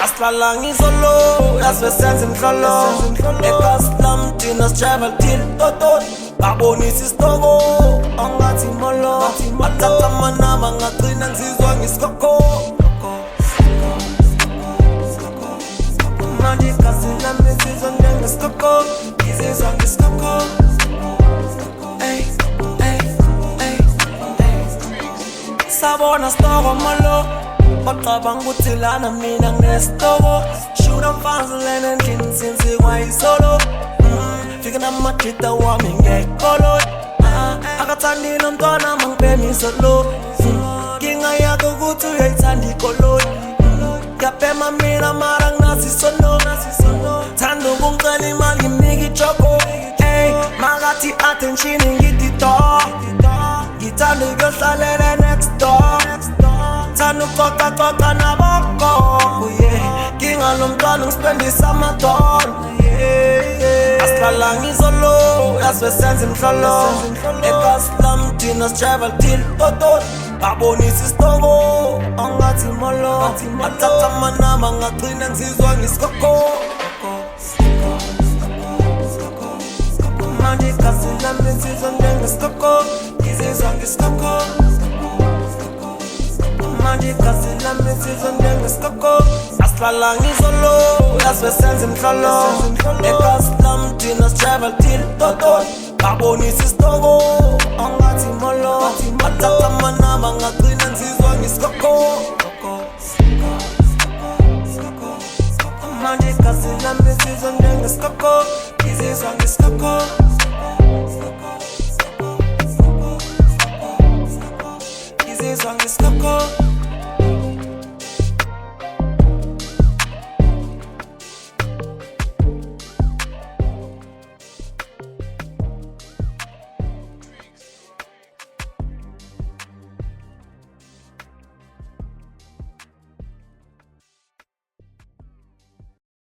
Aslala ngizolo, yaswesenza imhlolo Ekaslam thina sitravel till totot Babonisa isitoko, ongathi molo Bathatha amanaba ngagcina ngizizwa ngisikoko Manje igazi lami ngizizwa njengesikoko Ngizizwa ngisikoko Sabona sitoko molo Baqabanga ukuthi lana mina nginesitoko Shoot amfanzelene endlini sinzikwa yisolo Fika namajita wami ngekolo Akathandile umntwana mangibhema lo Ngingayaka ukuthi uyayithanda ikoloni Ngiyabhema mina mara nginazi isono Thanda ukungicela imali ngimnika ijoko Makathi attention ngithi door Ngithanda ukuyohlalela next door Thanda ukucoca naboko Ngingalo mntwana ngispendisa amadona Aslala ngizolo, yaswesenza imhlolo Ekaslam thina sitravel till totot Babonisa isitoko, ongathi molo Bathatha amanaba ngagcina ngizizwa ngisikoko Manje igazi lami ngizizwa njengesikoko Ngizizwa ngisikoko Manje igazi lami ngizizwa njengesikoko Aslala ngizolo, yaswesenza imhlolo Ekaslam thina sitravel till totot Babonisa isitoko, ongathi molo Bathatha amanaba ngagcina ngizizwa ngisikoko Manje igazi lami ngizizwa njengesikoko Ngizizwa ngisikoko Ngizizwa ngisikoko